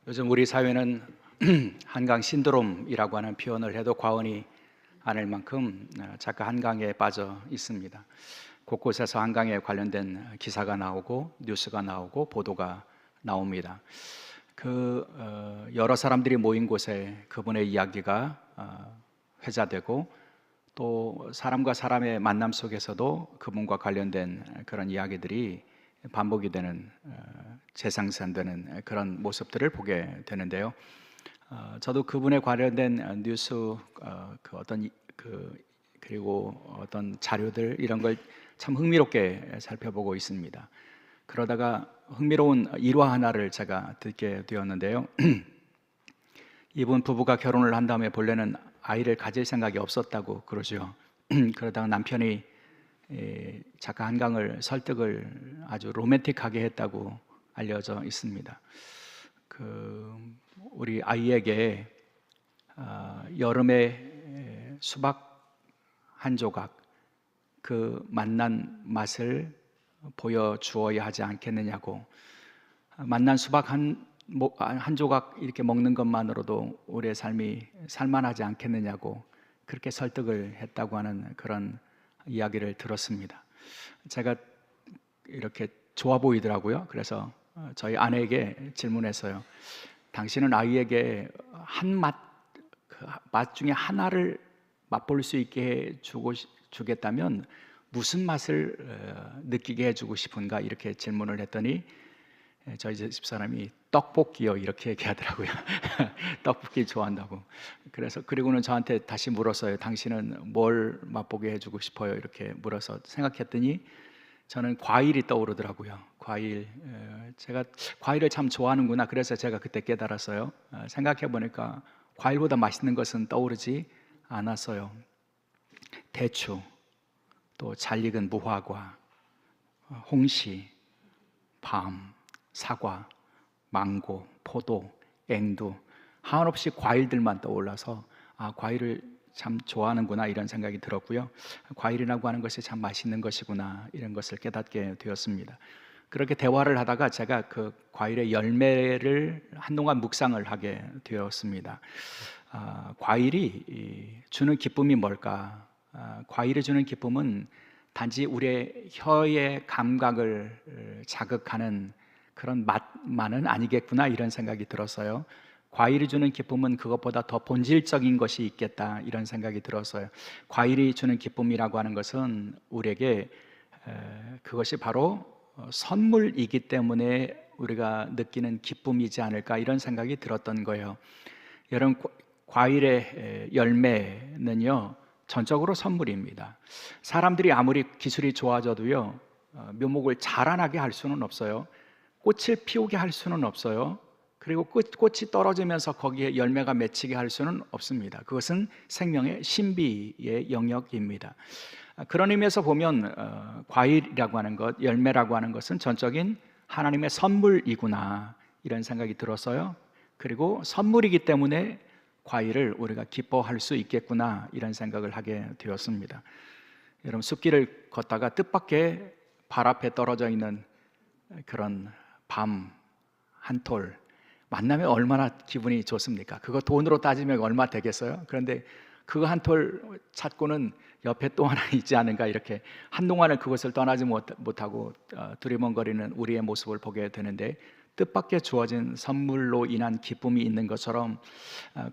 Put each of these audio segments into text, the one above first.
요즘 우리 사회는 한강 신드롬이라고 하는 표현을 해도 과언이 아닐 만큼 작가 한강에 빠져 있습니다. 곳곳에서 한강에 관련된 기사가 나오고 뉴스가 나오고 보도가 나옵니다. 여러 사람들이 모인 곳에 그분의 이야기가 회자되고 또 사람과 사람의 만남 속에서도 그분과 관련된 그런 이야기들이 반복이 되는 재생산되는 그런 모습들을 보게 되는데요. 저도 그분에 관련된 뉴스 그리고 어떤 자료들 이런 걸 참 흥미롭게 살펴보고 있습니다. 그러다가 흥미로운 일화 하나를 제가 듣게 되었는데요. 이분 부부가 결혼을 한 다음에 본래는 아이를 가질 생각이 없었다고 그러죠. 그러다가 남편이 작가 한강을 설득을 아주 로맨틱하게 했다고 알려져 있습니다. 우리 아이에게 여름에 수박 한 조각 그 맛난 맛을 보여주어야 하지 않겠느냐고, 맛난 수박 한 조각 이렇게 먹는 것만으로도 우리의 삶이 살만하지 않겠느냐고 그렇게 설득을 했다고 하는 그런 이야기를 들었습니다. 제가 이렇게 좋아 보이더라고요. 그래서 저희 아내에게 질문했어요. 당신은 아이에게 맛 중에 하나를 맛볼 수 있게 주겠다면 무슨 맛을 느끼게 해주고 싶은가 이렇게 질문을 했더니 저희 집사람이 떡볶이요 이렇게 얘기하더라고요. 떡볶이 좋아한다고. 그리고는 저한테 다시 물었어요. 당신은 뭘 맛보게 해주고 싶어요? 이렇게 물어서 생각했더니 저는 과일이 떠오르더라고요. 제가 과일을 참 좋아하는구나. 그래서 제가 그때 깨달았어요. 생각해 보니까 과일보다 맛있는 것은 떠오르지 않았어요. 대추, 또 잘 익은 무화과, 홍시, 밤, 사과, 망고, 포도, 앵두, 한없이 과일들만 떠올라서 과일을 참 좋아하는구나 이런 생각이 들었고요. 과일이라고 하는 것이 참 맛있는 것이구나 이런 것을 깨닫게 되었습니다. 그렇게 대화를 하다가 제가 그 과일의 열매를 한동안 묵상을 하게 되었습니다. 과일이 주는 기쁨이 뭘까? 과일이 주는 기쁨은 단지 우리의 혀의 감각을 자극하는 그런 맛만은 아니겠구나 이런 생각이 들었어요. 과일이 주는 기쁨은 그것보다 더 본질적인 것이 있겠다 이런 생각이 들었어요. 과일이 주는 기쁨이라고 하는 것은 우리에게 그것이 바로 선물이기 때문에 우리가 느끼는 기쁨이지 않을까 이런 생각이 들었던 거예요. 여러분, 과일의 열매는요 전적으로 선물입니다. 사람들이 아무리 기술이 좋아져도요 묘목을 자라나게 할 수는 없어요. 꽃을 피우게 할 수는 없어요. 그리고 꽃이 떨어지면서 거기에 열매가 맺히게 할 수는 없습니다. 그것은 생명의 신비의 영역입니다. 그런 의미에서 보면 과일이라고 하는 것, 열매라고 하는 것은 전적인 하나님의 선물이구나 이런 생각이 들었어요. 그리고 선물이기 때문에 과일을 우리가 기뻐할 수 있겠구나 이런 생각을 하게 되었습니다. 여러분, 숲길을 걷다가 뜻밖의 발 앞에 떨어져 있는 그런 밤 한 톨 만나면 얼마나 기분이 좋습니까? 그거 돈으로 따지면 얼마 되겠어요? 그런데 그거 한 톨 찾고는 옆에 또 하나 있지 않은가 이렇게 한동안을 그것을 떠나지 못하고 두리번거리는 우리의 모습을 보게 되는데, 뜻밖의 주어진 선물로 인한 기쁨이 있는 것처럼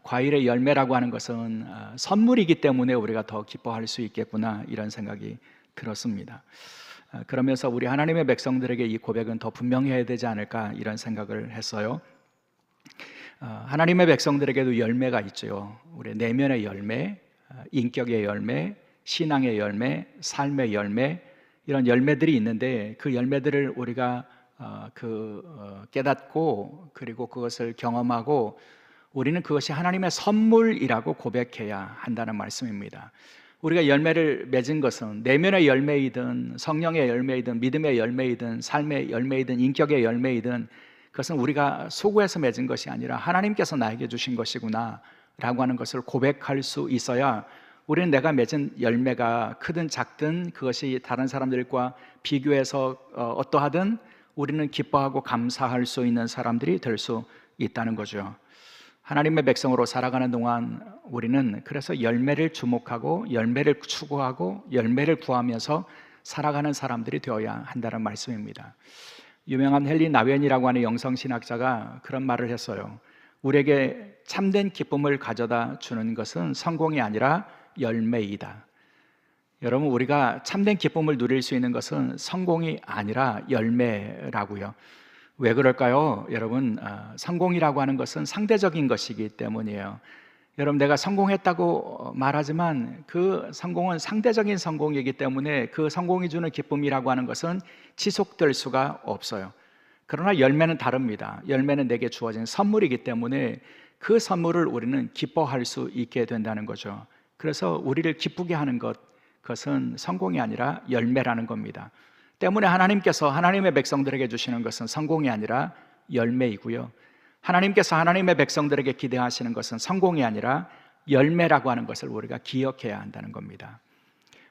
과일의 열매라고 하는 것은 선물이기 때문에 우리가 더 기뻐할 수 있겠구나 이런 생각이 들었습니다. 그러면서 우리 하나님의 백성들에게 이 고백은 더 분명해야 되지 않을까 이런 생각을 했어요. 하나님의 백성들에게도 열매가 있죠. 우리 내면의 열매, 인격의 열매, 신앙의 열매, 삶의 열매, 이런 열매들이 있는데 그 열매들을 우리가 깨닫고 그리고 그것을 경험하고 우리는 그것이 하나님의 선물이라고 고백해야 한다는 말씀입니다. 우리가 열매를 맺은 것은 내면의 열매이든 성령의 열매이든 믿음의 열매이든 삶의 열매이든 인격의 열매이든 그것은 우리가 소구해서 맺은 것이 아니라 하나님께서 나에게 주신 것이구나 라고 하는 것을 고백할 수 있어야 우리는 내가 맺은 열매가 크든 작든 그것이 다른 사람들과 비교해서 어떠하든 우리는 기뻐하고 감사할 수 있는 사람들이 될 수 있다는 거죠. 하나님의 백성으로 살아가는 동안 우리는 그래서 열매를 주목하고 열매를 추구하고 열매를 구하면서 살아가는 사람들이 되어야 한다는 말씀입니다. 유명한 헨리 나웬이라고 하는 영성신학자가 그런 말을 했어요. 우리에게 참된 기쁨을 가져다 주는 것은 성공이 아니라 열매이다. 여러분, 우리가 참된 기쁨을 누릴 수 있는 것은 성공이 아니라 열매라고요. 왜 그럴까요? 여러분, 성공이라고 하는 것은 상대적인 것이기 때문이에요. 여러분, 내가 성공했다고 말하지만 그 성공은 상대적인 성공이기 때문에 그 성공이 주는 기쁨이라고 하는 것은 지속될 수가 없어요. 그러나 열매는 다릅니다. 열매는 내게 주어진 선물이기 때문에 그 선물을 우리는 기뻐할 수 있게 된다는 거죠. 그래서 우리를 기쁘게 하는 그것은 성공이 아니라 열매라는 겁니다. 때문에 하나님께서 하나님의 백성들에게 주시는 것은 성공이 아니라 열매이고요. 하나님께서 하나님의 백성들에게 기대하시는 것은 성공이 아니라 열매라고 하는 것을 우리가 기억해야 한다는 겁니다.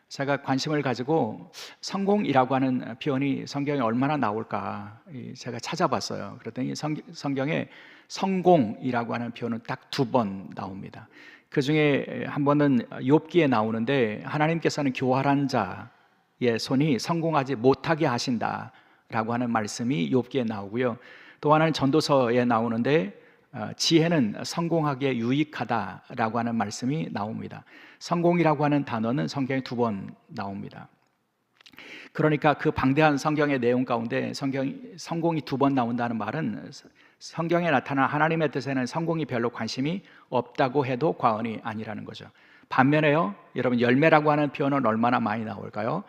제가 관심을 가지고 성공이라고 하는 표현이 성경에 얼마나 나올까 제가 찾아봤어요. 그랬더니 성경에 성공이라고 하는 표현은 딱 2번 나옵니다. 그 중에 한 번은 욥기에 나오는데 하나님께서는 교활한 자의 손이 성공하지 못하게 하신다라고 하는 말씀이 욥기에 나오고요. 또 하나는 전도서에 나오는데 지혜는 성공하기에 유익하다라고 하는 말씀이 나옵니다. 성공이라고 하는 단어는 성경에 2번 나옵니다. 그러니까 그 방대한 성경의 내용 가운데 성공이 2번 나온다는 말은 성경에 나타난 하나님의 뜻에는 성공이 별로 관심이 없다고 해도 과언이 아니라는 거죠. 반면에요, 여러분, 열매라고 하는 표현은 얼마나 많이 나올까요?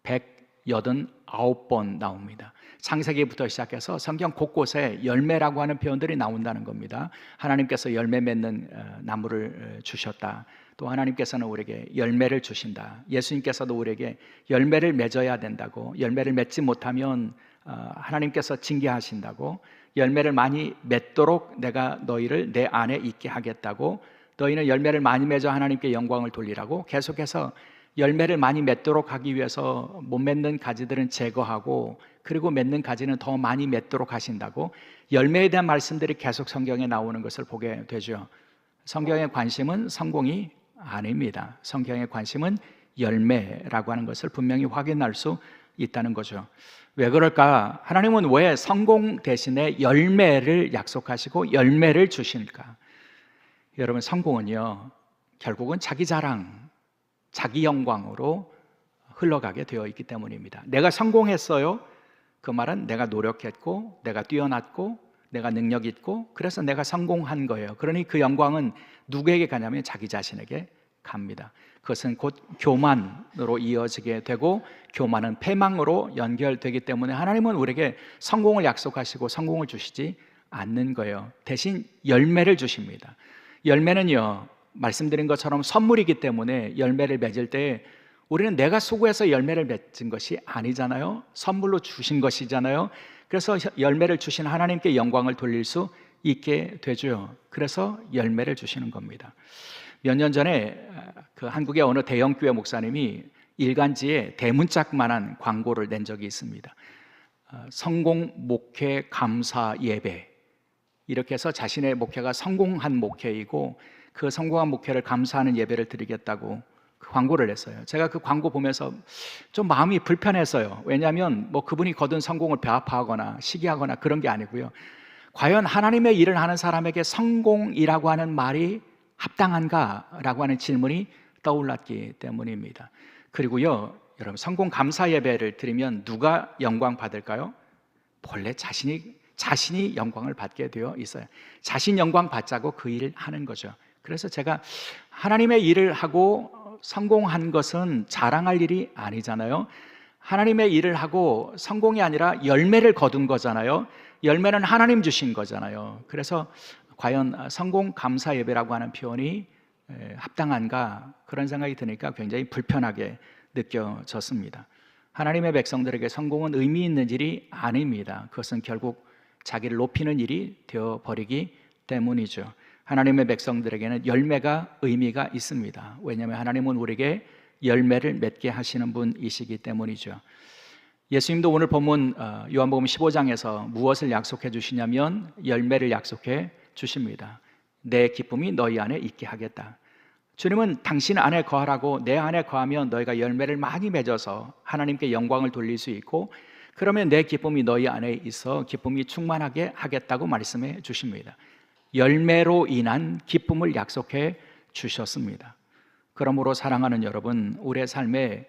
189번 나옵니다. 창세기부터 시작해서 성경 곳곳에 열매라고 하는 표현들이 나온다는 겁니다. 하나님께서 열매 맺는 나무를 주셨다. 또 하나님께서는 우리에게 열매를 주신다. 예수님께서도 우리에게 열매를 맺어야 된다고, 열매를 맺지 못하면 하나님께서 징계하신다고, 열매를 많이 맺도록 내가 너희를 내 안에 있게 하겠다고, 너희는 열매를 많이 맺어 하나님께 영광을 돌리라고, 계속해서 열매를 많이 맺도록 하기 위해서 못 맺는 가지들은 제거하고, 그리고 맺는 가지는 더 많이 맺도록 하신다고, 열매에 대한 말씀들이 계속 성경에 나오는 것을 보게 되죠. 성경의 관심은 성공이 아닙니다. 성경의 관심은 열매라고 하는 것을 분명히 확인할 수 있다는 거죠. 왜 그럴까? 하나님은 왜 성공 대신에 열매를 약속하시고 열매를 주실까? 여러분, 성공은요, 결국은 자기 자랑, 자기 영광으로 흘러가게 되어 있기 때문입니다. 내가 성공했어요. 그 말은 내가 노력했고, 내가 뛰어났고, 내가 능력 있고, 그래서 내가 성공한 거예요. 그러니 그 영광은 누구에게 가냐면 자기 자신에게 갑니다. 그것은 곧 교만으로 이어지게 되고, 교만은 패망으로 연결되기 때문에 하나님은 우리에게 성공을 약속하시고 성공을 주시지 않는 거예요. 대신 열매를 주십니다. 열매는요, 말씀드린 것처럼 선물이기 때문에 열매를 맺을 때 우리는 내가 수고해서 열매를 맺은 것이 아니잖아요. 선물로 주신 것이잖아요. 그래서 열매를 주신 하나님께 영광을 돌릴 수 있게 되죠. 그래서 열매를 주시는 겁니다. 몇 년 전에 그 한국의 어느 대형교회 목사님이 일간지에 대문짝만한 광고를 낸 적이 있습니다. 성공 목회 감사 예배, 이렇게 해서 자신의 목회가 성공한 목회이고 그 성공한 목회를 감사하는 예배를 드리겠다고 그 광고를 냈어요. 제가 그 광고 보면서 좀 마음이 불편했어요. 왜냐하면 뭐 그분이 거둔 성공을 배아파하거나 시기하거나 그런 게 아니고요. 과연 하나님의 일을 하는 사람에게 성공이라고 하는 말이 합당한가라고 하는 질문이 떠올랐기 때문입니다. 그리고요, 여러분, 성공 감사 예배를 드리면 누가 영광 받을까요? 본래 자신이 영광을 받게 되어 있어요. 자신 영광 받자고 그 일을 하는 거죠. 그래서 제가 하나님의 일을 하고 성공한 것은 자랑할 일이 아니잖아요. 하나님의 일을 하고 성공이 아니라 열매를 거둔 거잖아요. 열매는 하나님 주신 거잖아요. 그래서 과연 성공 감사 예배라고 하는 표현이 합당한가, 그런 생각이 드니까 굉장히 불편하게 느껴졌습니다. 하나님의 백성들에게 성공은 의미 있는 일이 아닙니다. 그것은 결국 자기를 높이는 일이 되어버리기 때문이죠. 하나님의 백성들에게는 열매가 의미가 있습니다. 왜냐하면 하나님은 우리에게 열매를 맺게 하시는 분이시기 때문이죠. 예수님도 오늘 본문 요한복음 15장에서 무엇을 약속해 주시냐면 열매를 약속해 주십니다. 내 기쁨이 너희 안에 있게 하겠다. 주님은 당신 안에 거하라고, 내 안에 거하면 너희가 열매를 많이 맺어서 하나님께 영광을 돌릴 수 있고, 그러면 내 기쁨이 너희 안에 있어 기쁨이 충만하게 하겠다고 말씀해 주십니다. 열매로 인한 기쁨을 약속해 주셨습니다. 그러므로 사랑하는 여러분, 우리의 삶에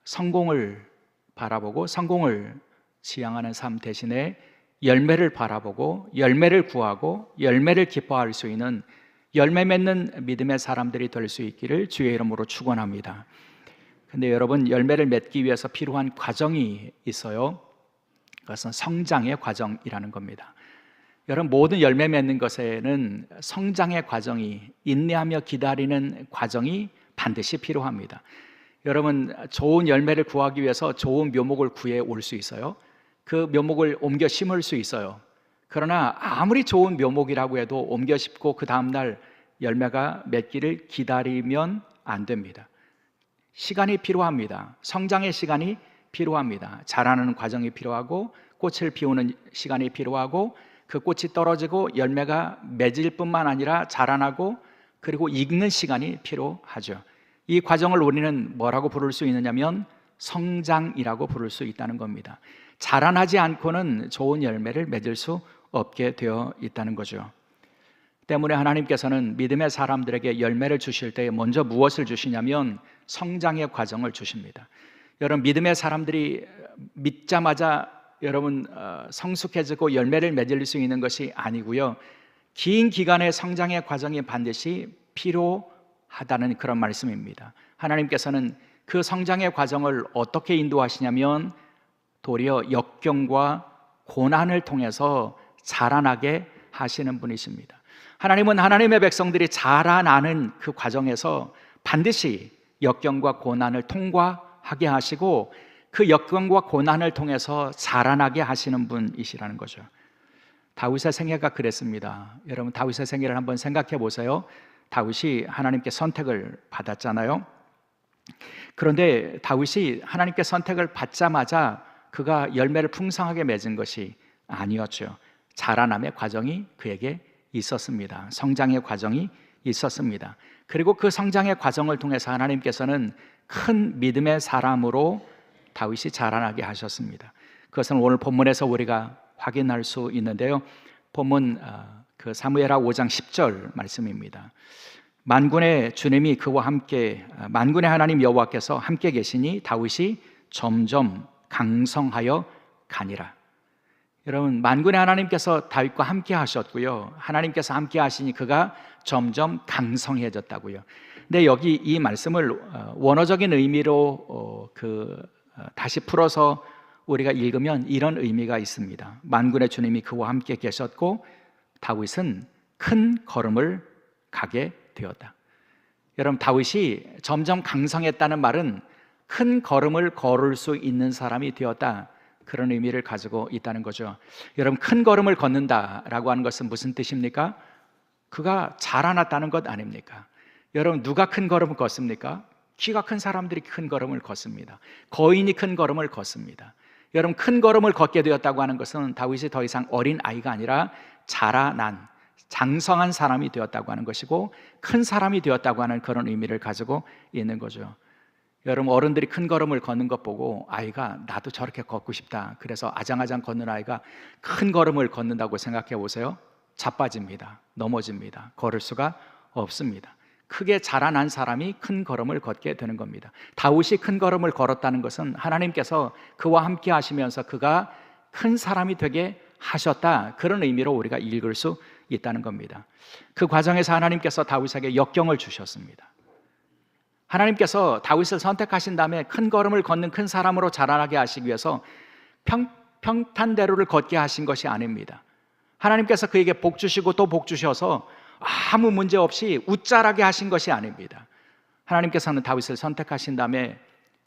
성공을 바라보고 성공을 지향하는 삶 대신에 열매를 바라보고 열매를 구하고 열매를 기뻐할 수 있는 열매 맺는 믿음의 사람들이 될 수 있기를 주의 이름으로 축원합니다. 근데 여러분, 열매를 맺기 위해서 필요한 과정이 있어요. 그것은 성장의 과정이라는 겁니다. 여러분, 모든 열매 맺는 것에는 성장의 과정이, 인내하며 기다리는 과정이 반드시 필요합니다. 여러분, 좋은 열매를 구하기 위해서 좋은 묘목을 구해 올 수 있어요. 그 묘목을 옮겨 심을 수 있어요. 그러나 아무리 좋은 묘목이라고 해도 옮겨 심고 그 다음날 열매가 맺기를 기다리면 안 됩니다. 시간이 필요합니다. 성장의 시간이 필요합니다. 자라는 과정이 필요하고 꽃을 피우는 시간이 필요하고 그 꽃이 떨어지고 열매가 맺을 뿐만 아니라 자라나고 그리고 익는 시간이 필요하죠. 이 과정을 우리는 뭐라고 부를 수 있느냐면 성장이라고 부를 수 있다는 겁니다. 자라나지 않고는 좋은 열매를 맺을 수 없게 되어 있다는 거죠. 때문에 하나님께서는 믿음의 사람들에게 열매를 주실 때 먼저 무엇을 주시냐면 성장의 과정을 주십니다. 여러분, 믿음의 사람들이 믿자마자 여러분 성숙해지고 열매를 맺을 수 있는 것이 아니고요, 긴 기간의 성장의 과정이 반드시 필요하다는 그런 말씀입니다. 하나님께서는 그 성장의 과정을 어떻게 인도하시냐면 도리어 역경과 고난을 통해서 자라나게 하시는 분이십니다. 하나님은 하나님의 백성들이 자라나는 그 과정에서 반드시 역경과 고난을 통과하게 하시고 그 역경과 고난을 통해서 자라나게 하시는 분이시라는 거죠. 다윗의 생애가 그랬습니다. 여러분, 다윗의 생애를 한번 생각해 보세요. 다윗이 하나님께 선택을 받았잖아요. 그런데 다윗이 하나님께 선택을 받자마자 그가 열매를 풍성하게 맺은 것이 아니었죠. 자라남의 과정이 그에게 있었습니다. 성장의 과정이 있었습니다. 그리고 그 성장의 과정을 통해서 하나님께서는 큰 믿음의 사람으로 다윗이 자라나게 하셨습니다. 그것은 오늘 본문에서 우리가 확인할 수 있는데요. 본문 그 사무엘하 5장 10절 말씀입니다. 만군의 주님이 그와 함께, 만군의 하나님 여호와께서 함께 계시니 다윗이 점점 강성하여 가니라. 여러분, 만군의 하나님께서 다윗과 함께 하셨고요, 하나님께서 함께 하시니 그가 점점 강성해졌다고요. 근데 여기 이 말씀을 원어적인 의미로 다시 풀어서 우리가 읽으면 이런 의미가 있습니다. 만군의 주님이 그와 함께 계셨고 다윗은 큰 걸음을 가게 되었다. 여러분, 다윗이 점점 강성했다는 말은 큰 걸음을 걸을 수 있는 사람이 되었다, 그런 의미를 가지고 있다는 거죠. 여러분, 큰 걸음을 걷는다라고 하는 것은 무슨 뜻입니까? 그가 자라났다는 것 아닙니까? 여러분, 누가 큰 걸음을 걷습니까? 키가 큰 사람들이 큰 걸음을 걷습니다. 거인이 큰 걸음을 걷습니다. 여러분, 큰 걸음을 걷게 되었다고 하는 것은 다윗이 더 이상 어린 아이가 아니라 자라난 장성한 사람이 되었다고 하는 것이고 큰 사람이 되었다고 하는 그런 의미를 가지고 있는 거죠. 여러분, 어른들이 큰 걸음을 걷는 것 보고 아이가 나도 저렇게 걷고 싶다, 그래서 아장아장 걷는 아이가 큰 걸음을 걷는다고 생각해 보세요. 자빠집니다. 넘어집니다. 걸을 수가 없습니다. 크게 자라난 사람이 큰 걸음을 걷게 되는 겁니다. 다윗이 큰 걸음을 걸었다는 것은 하나님께서 그와 함께 하시면서 그가 큰 사람이 되게 하셨다, 그런 의미로 우리가 읽을 수 있다는 겁니다. 그 과정에서 하나님께서 다윗에게 역경을 주셨습니다. 하나님께서 다윗을 선택하신 다음에 큰 걸음을 걷는 큰 사람으로 자라나게 하시기 위해서 평탄대로를 걷게 하신 것이 아닙니다. 하나님께서 그에게 복 주시고 또 복 주셔서 아무 문제 없이 웃자라게 하신 것이 아닙니다. 하나님께서는 다윗을 선택하신 다음에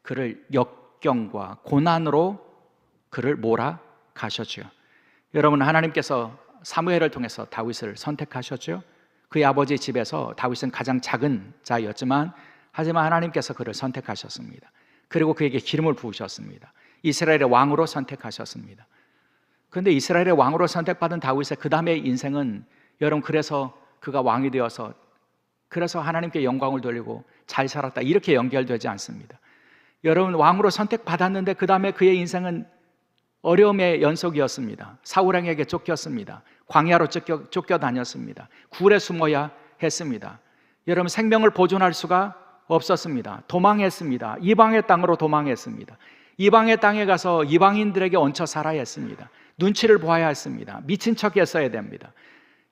그를 역경과 고난으로 그를 몰아가셨죠. 여러분, 하나님께서 사무엘을 통해서 다윗을 선택하셨죠. 그의 아버지 집에서 다윗은 가장 작은 자였지만 하지만 하나님께서 그를 선택하셨습니다. 그리고 그에게 기름을 부으셨습니다. 이스라엘의 왕으로 선택하셨습니다. 그런데 이스라엘의 왕으로 선택받은 다윗의 그 다음의 인생은 여러분, 그래서 그가 왕이 되어서 그래서 하나님께 영광을 돌리고 잘 살았다 이렇게 연결되지 않습니다. 여러분, 왕으로 선택받았는데 그 다음에 그의 인생은 어려움의 연속이었습니다. 사울왕에게 쫓겼습니다. 광야로 쫓겨다녔습니다. 굴에 숨어야 했습니다. 여러분, 생명을 보존할 수가 없었습니다. 도망했습니다. 이방의 땅으로 도망했습니다. 이방의 땅에 가서 이방인들에게 얹혀 살아야 했습니다. 눈치를 보아야 했습니다. 미친 척 했어야 됩니다.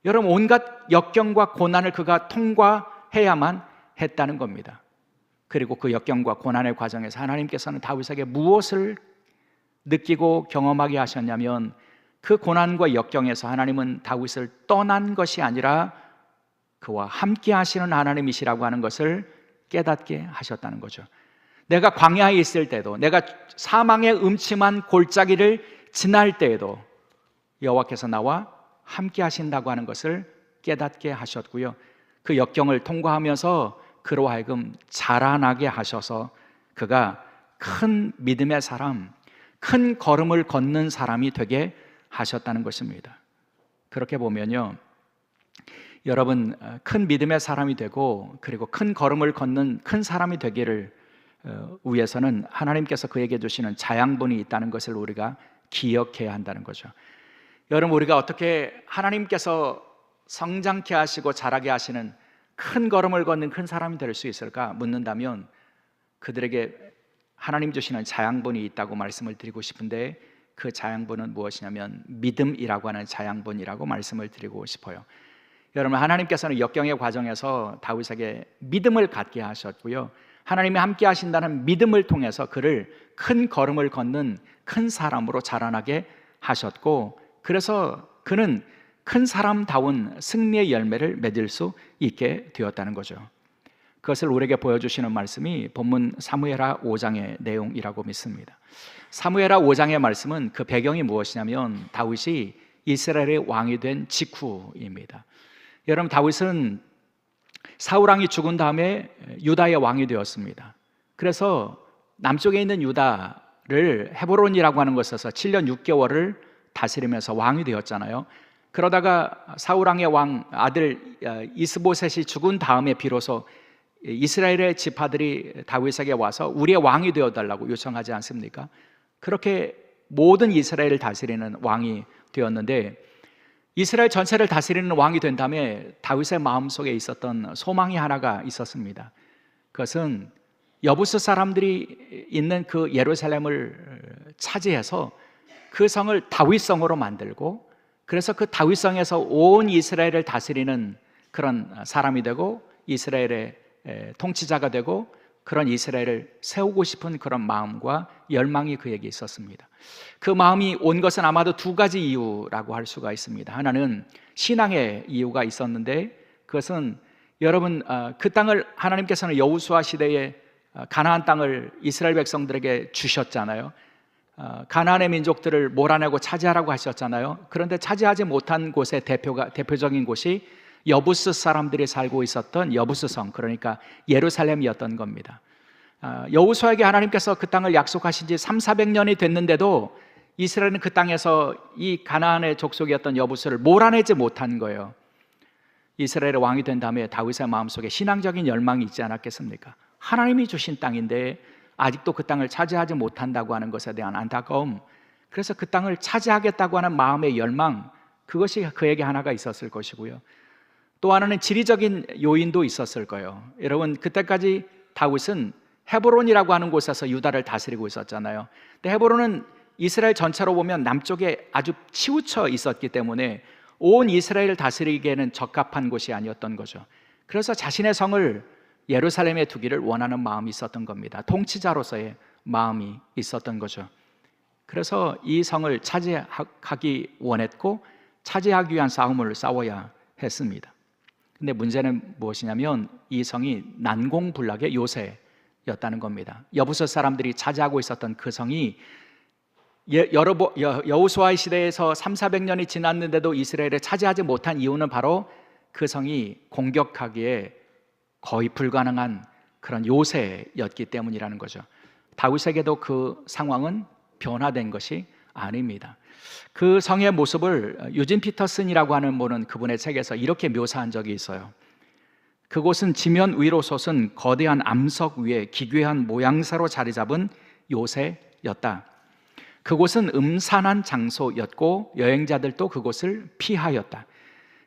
여러분, 온갖 역경과 고난을 그가 통과해야만 했다는 겁니다. 그리고 그 역경과 고난의 과정에서 하나님께서는 다윗에게 무엇을 느끼고 경험하게 하셨냐면, 그 고난과 역경에서 하나님은 다윗을 떠난 것이 아니라 그와 함께 하시는 하나님이시라고 하는 것을 깨닫게 하셨다는 거죠. 내가 광야에 있을 때도, 내가 사망의 음침한 골짜기를 지날 때에도 여호와께서 나와 함께 하신다고 하는 것을 깨닫게 하셨고요, 그 역경을 통과하면서 그로 하여금 자라나게 하셔서 그가 큰 믿음의 사람, 큰 걸음을 걷는 사람이 되게 하셨다는 것입니다. 그렇게 보면요, 여러분, 큰 믿음의 사람이 되고 그리고 큰 걸음을 걷는 큰 사람이 되기를 위해서는 하나님께서 그에게 주시는 자양분이 있다는 것을 우리가 기억해야 한다는 거죠. 여러분, 우리가 어떻게 하나님께서 성장케 하시고 자라게 하시는 큰 걸음을 걷는 큰 사람이 될 수 있을까 묻는다면, 그들에게 하나님 주시는 자양분이 있다고 말씀을 드리고 싶은데, 그 자양분은 무엇이냐면 믿음이라고 하는 자양분이라고 말씀을 드리고 싶어요. 여러분, 하나님께서는 역경의 과정에서 다윗에게 믿음을 갖게 하셨고요, 하나님이 함께 하신다는 믿음을 통해서 그를 큰 걸음을 걷는 큰 사람으로 자라나게 하셨고, 그래서 그는 큰 사람다운 승리의 열매를 맺을 수 있게 되었다는 거죠. 그것을 우리에게 보여주시는 말씀이 본문 사무엘하 5장의 내용이라고 믿습니다. 사무엘하 5장의 말씀은 그 배경이 무엇이냐면 다윗이 이스라엘의 왕이 된 직후입니다. 여러분, 다윗은 사울왕이 죽은 다음에 유다의 왕이 되었습니다. 그래서 남쪽에 있는 유다를 헤브론이라고 하는 곳에서 7년 6개월을 다스리면서 왕이 되었잖아요. 그러다가 사울왕의 왕 아들 이스보셋이 죽은 다음에 비로소 이스라엘의 지파들이 다윗에게 와서 우리의 왕이 되어달라고 요청하지 않습니까? 그렇게 모든 이스라엘을 다스리는 왕이 되었는데, 이스라엘 전체를 다스리는 왕이 된 다음에 다윗의 마음속에 있었던 소망이 하나가 있었습니다. 그것은 여부스 사람들이 있는 그 예루살렘을 차지해서 그 성을 다윗성으로 만들고, 그래서 그 다윗성에서 온 이스라엘을 다스리는 그런 사람이 되고 이스라엘의 통치자가 되고 그런 이스라엘을 세우고 싶은 그런 마음과 열망이 그에게 있었습니다. 그 마음이 온 것은 아마도 두 가지 이유라고 할 수가 있습니다. 하나는 신앙의 이유가 있었는데, 그것은 여러분, 그 땅을 하나님께서는 여호수아 시대에 가나안 땅을 이스라엘 백성들에게 주셨잖아요. 가나안의 민족들을 몰아내고 차지하라고 하셨잖아요. 그런데 차지하지 못한 곳의 대표적인 곳이 여부스 사람들이 살고 있었던 여부스성, 그러니까 예루살렘이었던 겁니다. 여호수아에게 하나님께서 그 땅을 약속하신 지 300~400년이 됐는데도 이스라엘은 그 땅에서 이 가나안의 족속이었던 여부스를 몰아내지 못한 거예요. 이스라엘의 왕이 된 다음에 다윗의 마음속에 신앙적인 열망이 있지 않았겠습니까? 하나님이 주신 땅인데 아직도 그 땅을 차지하지 못한다고 하는 것에 대한 안타까움, 그래서 그 땅을 차지하겠다고 하는 마음의 열망, 그것이 그에게 하나가 있었을 것이고요, 또 하나는 지리적인 요인도 있었을 거예요. 여러분, 그때까지 다윗은 헤브론이라고 하는 곳에서 유다를 다스리고 있었잖아요. 근데 헤브론은 이스라엘 전체로 보면 남쪽에 아주 치우쳐 있었기 때문에 온 이스라엘을 다스리기에는 적합한 곳이 아니었던 거죠. 그래서 자신의 성을 예루살렘에 두기를 원하는 마음이 있었던 겁니다. 통치자로서의 마음이 있었던 거죠. 그래서 이 성을 차지하기 원했고 차지하기 위한 싸움을 싸워야 했습니다. 근데 문제는 무엇이냐면 이 성이 난공불락의 요새였다는 겁니다. 여부스 사람들이 차지하고 있었던 그 성이 여호수아의 시대에서 300~400년이 지났는데도 이스라엘을 차지하지 못한 이유는 바로 그 성이 공격하기에 거의 불가능한 그런 요새였기 때문이라는 거죠. 다윗에게도 그 상황은 변화된 것이 아닙니다. 그 성의 모습을 유진 피터슨이라고 하는 분은 그분의 책에서 이렇게 묘사한 적이 있어요. 그곳은 지면 위로 솟은 거대한 암석 위에 기괴한 모양새로 자리 잡은 요새였다. 그곳은 음산한 장소였고 여행자들도 그곳을 피하였다.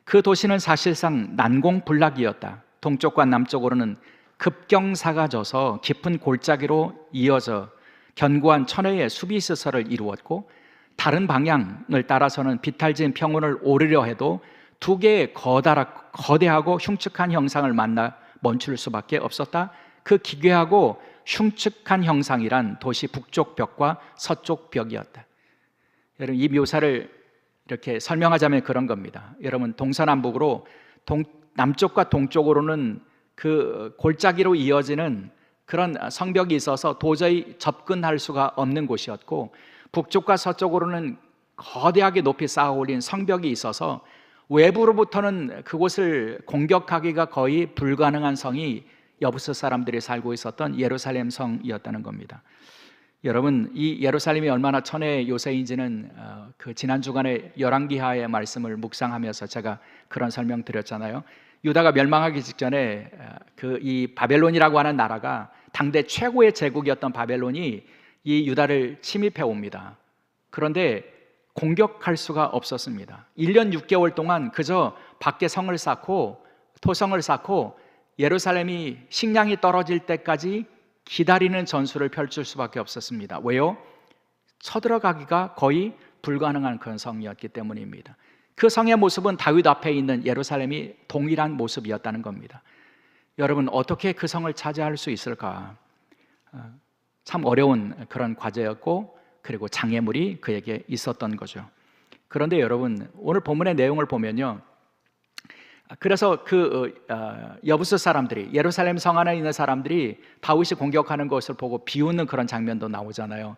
그 도시는 사실상 난공불락이었다. 동쪽과 남쪽으로는 급경사가 져서 깊은 골짜기로 이어져 견고한 천혜의 수비시설을 이루었고, 다른 방향을 따라서는 비탈진 평원을 오르려 해도 두 개의 거대하고 흉측한 형상을 만나 멈출 수밖에 없었다. 그 기괴하고 흉측한 형상이란 도시 북쪽 벽과 서쪽 벽이었다. 여러분, 이 묘사를 이렇게 설명하자면 그런 겁니다. 여러분, 동서남북으로 남쪽과 동쪽으로는 그 골짜기로 이어지는 그런 성벽이 있어서 도저히 접근할 수가 없는 곳이었고, 북쪽과 서쪽으로는 거대하게 높이 쌓아 올린 성벽이 있어서 외부로부터는 그곳을 공격하기가 거의 불가능한 성이 여부스 사람들이 살고 있었던 예루살렘 성이었다는 겁니다. 여러분, 이 예루살렘이 얼마나 천혜의 요새인지는 그 지난 주간에 열왕기하의 말씀을 묵상하면서 제가 그런 설명 드렸잖아요. 유다가 멸망하기 직전에 이 바벨론이라고 하는 나라가 당대 최고의 제국이었던 바벨론이 이 유다를 침입해 옵니다. 그런데 공격할 수가 없었습니다. 1년 6개월 동안 그저 밖에 성을 쌓고 토성을 쌓고 예루살렘이 식량이 떨어질 때까지 기다리는 전술을 펼칠 수밖에 없었습니다. 왜요? 쳐들어가기가 거의 불가능한 그런 성이었기 때문입니다. 그 성의 모습은 다윗 앞에 있는 예루살렘이 동일한 모습이었다는 겁니다. 여러분, 어떻게 그 성을 차지할 수 있을까? 참 어려운 그런 과제였고, 그리고 장애물이 그에게 있었던 거죠. 그런데 여러분, 오늘 본문의 내용을 보면요, 그래서 여부스 사람들이, 예루살렘 성 안에 있는 사람들이 다윗이 공격하는 것을 보고 비웃는 그런 장면도 나오잖아요.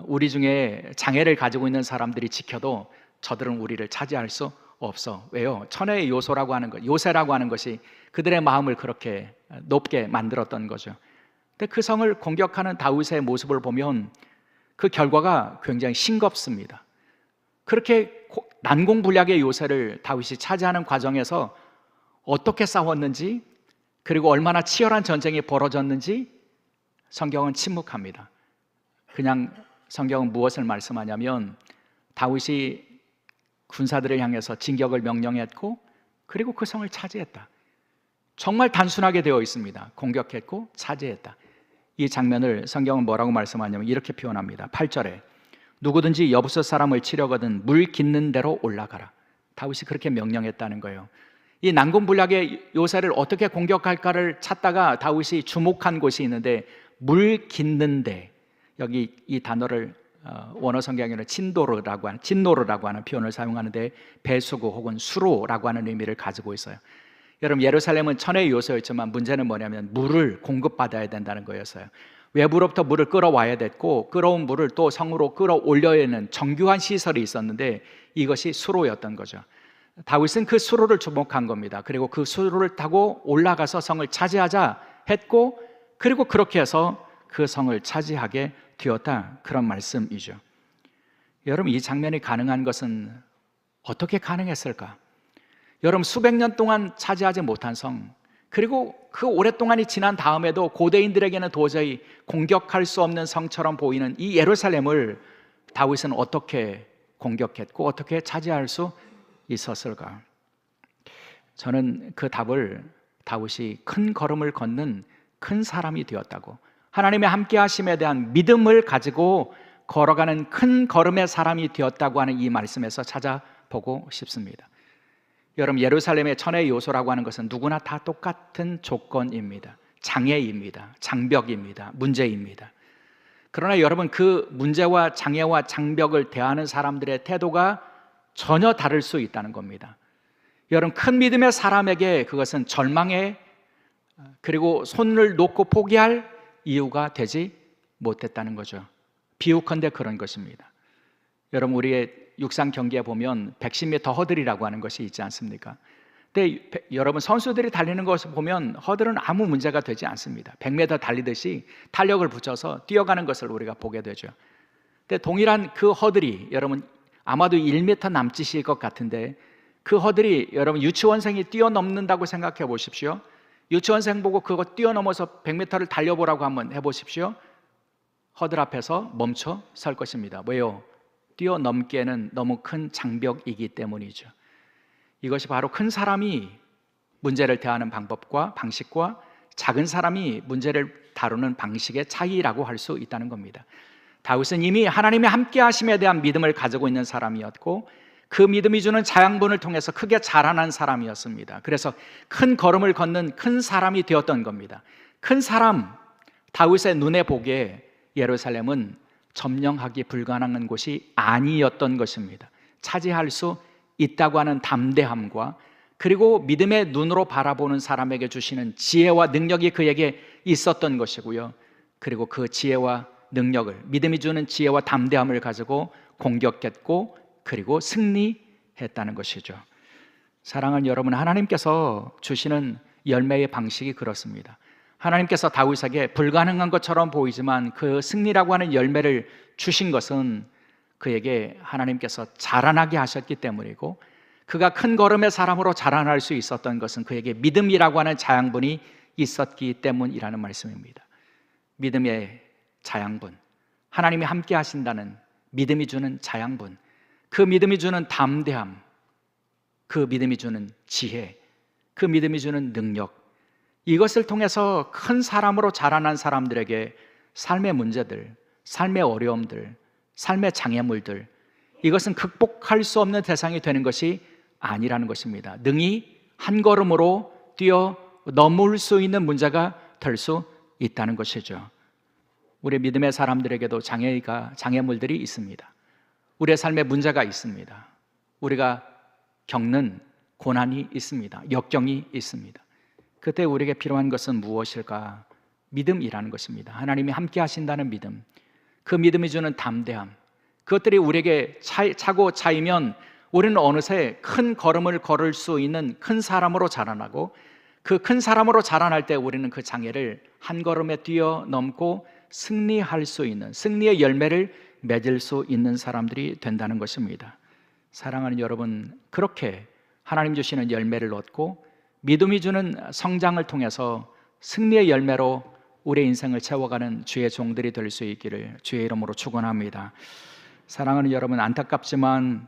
우리 중에 장애를 가지고 있는 사람들이 지켜도 저들은 우리를 차지할 수 없어. 왜요? 천혜의 요소라고 하는 것, 요새라고 하는 것이 그들의 마음을 그렇게 높게 만들었던 거죠. 근데 그 성을 공격하는 다윗의 모습을 보면 그 결과가 굉장히 싱겁습니다. 그렇게 난공불락의 요새를 다윗이 차지하는 과정에서 어떻게 싸웠는지, 그리고 얼마나 치열한 전쟁이 벌어졌는지 성경은 침묵합니다. 그냥 성경은 무엇을 말씀하냐면 다윗이 군사들을 향해서 진격을 명령했고, 그리고 그 성을 차지했다. 정말 단순하게 되어 있습니다. 공격했고 차지했다. 이 장면을 성경은 뭐라고 말씀하냐면 이렇게 표현합니다. 8절에 누구든지 여부스 사람을 치려거든 물 깃는 대로 올라가라. 다윗이 그렇게 명령했다는 거예요. 이 난공불락의 요새를 어떻게 공격할까를 찾다가 다윗이 주목한 곳이 있는데, 물 깃는 데, 여기 이 단어를 원어 성경에는 진노르라고 하는 표현을 사용하는데 배수구 혹은 수로라고 하는 의미를 가지고 있어요. 여러분, 예루살렘은 천혜의 요새였지만 문제는 뭐냐면 물을 공급받아야 된다는 거였어요. 외부로부터 물을 끌어와야 됐고, 끌어온 물을 또 성으로 끌어올려야 하는 정교한 시설이 있었는데 이것이 수로였던 거죠. 다윗은 그 수로를 주목한 겁니다. 그리고 그 수로를 타고 올라가서 성을 차지하자 했고, 그리고 그렇게 해서 그 성을 차지하게 되었다, 그런 말씀이죠. 여러분, 이 장면이 가능한 것은 어떻게 가능했을까? 여러분, 수백 년 동안 차지하지 못한 성, 그리고 그 오랫동안이 지난 다음에도 고대인들에게는 도저히 공격할 수 없는 성처럼 보이는 이 예루살렘을 다윗은 어떻게 공격했고 어떻게 차지할 수 있었을까? 저는 그 답을 다윗이 큰 걸음을 걷는 큰 사람이 되었다고, 하나님의 함께 하심에 대한 믿음을 가지고 걸어가는 큰 걸음의 사람이 되었다고 하는 이 말씀에서 찾아보고 싶습니다. 여러분, 예루살렘의 천혜의 요소라고 하는 것은 누구나 다 똑같은 조건입니다. 장애입니다. 장벽입니다. 문제입니다. 그러나 여러분, 그 문제와 장애와 장벽을 대하는 사람들의 태도가 전혀 다를 수 있다는 겁니다. 여러분, 큰 믿음의 사람에게 그것은 절망의, 그리고 손을 놓고 포기할 이유가 되지 못했다는 거죠. 비유컨대 그런 것입니다. 여러분, 우리의 육상 경기에 보면 110m 허들이라고 하는 것이 있지 않습니까? 근데 여러분, 선수들이 달리는 것을 보면 허들은 아무 문제가 되지 않습니다. 100m 달리듯이 탄력을 붙여서 뛰어가는 것을 우리가 보게 되죠. 근데 동일한 그 허들이 여러분 아마도 1m 남짓일 것 같은데 그 허들이 여러분 유치원생이 뛰어넘는다고 생각해 보십시오. 유치원생 보고 그거 뛰어넘어서 100m를 달려보라고 한번 해보십시오. 허들 앞에서 멈춰 설 것입니다. 왜요? 뛰어넘기에는 너무 큰 장벽이기 때문이죠. 이것이 바로 큰 사람이 문제를 대하는 방법과 방식과 작은 사람이 문제를 다루는 방식의 차이라고 할 수 있다는 겁니다. 다윗은 이미 하나님의 함께 하심에 대한 믿음을 가지고 있는 사람이었고 그 믿음이 주는 자양분을 통해서 크게 자라난 사람이었습니다. 그래서 큰 걸음을 걷는 큰 사람이 되었던 겁니다. 큰 사람, 다윗의 눈에 보기에 예루살렘은 점령하기 불가능한 곳이 아니었던 것입니다. 차지할 수 있다고 하는 담대함과 그리고 믿음의 눈으로 바라보는 사람에게 주시는 지혜와 능력이 그에게 있었던 것이고요. 그리고 그 지혜와 능력을, 믿음이 주는 지혜와 담대함을 가지고 공격했고 그리고 승리했다는 것이죠. 사랑하는 여러분, 하나님께서 주시는 열매의 방식이 그렇습니다. 하나님께서 다윗에게 불가능한 것처럼 보이지만 그 승리라고 하는 열매를 주신 것은 그에게 하나님께서 자라나게 하셨기 때문이고 그가 큰 걸음의 사람으로 자라날 수 있었던 것은 그에게 믿음이라고 하는 자양분이 있었기 때문이라는 말씀입니다. 믿음의 자양분, 하나님이 함께 하신다는 믿음이 주는 자양분, 그 믿음이 주는 담대함, 그 믿음이 주는 지혜, 그 믿음이 주는 능력, 이것을 통해서 큰 사람으로 자라난 사람들에게 삶의 문제들, 삶의 어려움들, 삶의 장애물들, 이것은 극복할 수 없는 대상이 되는 것이 아니라는 것입니다. 능히 한 걸음으로 뛰어 넘을 수 있는 문제가 될 수 있다는 것이죠. 우리 믿음의 사람들에게도 장애물들이 있습니다. 우리의 삶에 문제가 있습니다. 우리가 겪는 고난이 있습니다. 역경이 있습니다. 그때 우리에게 필요한 것은 무엇일까? 믿음이라는 것입니다. 하나님이 함께 하신다는 믿음, 그 믿음이 주는 담대함, 그것들이 우리에게 차고 차이면 우리는 어느새 큰 걸음을 걸을 수 있는 큰 사람으로 자라나고 그 큰 사람으로 자라날 때 우리는 그 장애를 한 걸음에 뛰어넘고 승리할 수 있는, 승리의 열매를 맺을 수 있는 사람들이 된다는 것입니다. 사랑하는 여러분, 그렇게 하나님 주시는 열매를 얻고 믿음이 주는 성장을 통해서 승리의 열매로 우리의 인생을 채워가는 주의 종들이 될 수 있기를 주의 이름으로 축원합니다. 사랑하는 여러분, 안타깝지만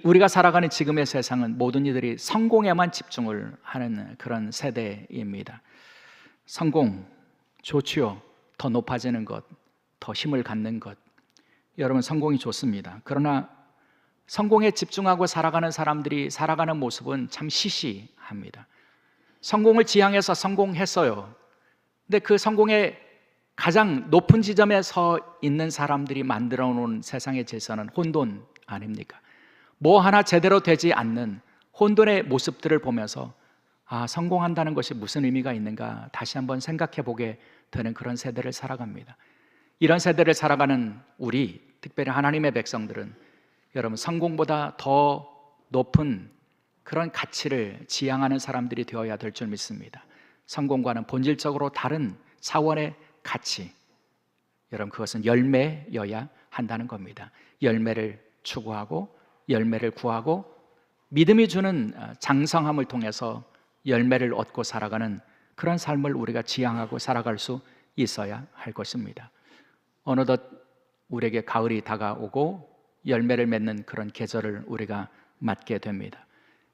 우리가 살아가는 지금의 세상은 모든 이들이 성공에만 집중을 하는 그런 세대입니다. 성공, 좋지요. 더 높아지는 것, 더 힘을 갖는 것. 여러분, 성공이 좋습니다. 그러나 성공에 집중하고 살아가는 사람들이 살아가는 모습은 참 시시합니다. 성공을 지향해서 성공했어요. 근데 그 성공의 가장 높은 지점에 서 있는 사람들이 만들어 놓은 세상의 질서는 혼돈 아닙니까? 뭐 하나 제대로 되지 않는 혼돈의 모습들을 보면서 성공한다는 것이 무슨 의미가 있는가 다시 한번 생각해 보게 되는 그런 세대를 살아갑니다. 이런 세대를 살아가는 우리, 특별히 하나님의 백성들은 여러분, 성공보다 더 높은 그런 가치를 지향하는 사람들이 되어야 될 줄 믿습니다. 성공과는 본질적으로 다른 차원의 가치, 여러분, 그것은 열매여야 한다는 겁니다. 열매를 추구하고 열매를 구하고 믿음이 주는 장성함을 통해서 열매를 얻고 살아가는 그런 삶을 우리가 지향하고 살아갈 수 있어야 할 것입니다. 어느덧 우리에게 가을이 다가오고 열매를 맺는 그런 계절을 우리가 맞게 됩니다.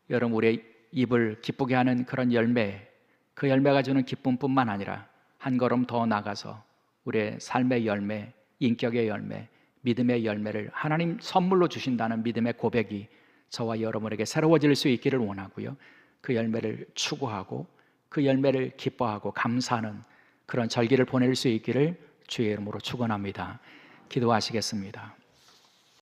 여러분, 우리의 입을 기쁘게 하는 그런 열매, 그 열매가 주는 기쁨뿐만 아니라 한 걸음 더 나가서 우리의 삶의 열매, 인격의 열매, 믿음의 열매를 하나님 선물로 주신다는 믿음의 고백이 저와 여러분에게 새로워질 수 있기를 원하고요. 그 열매를 추구하고 그 열매를 기뻐하고 감사하는 그런 절기를 보낼 수 있기를 주의 이름으로 축원합니다. 기도하시겠습니다.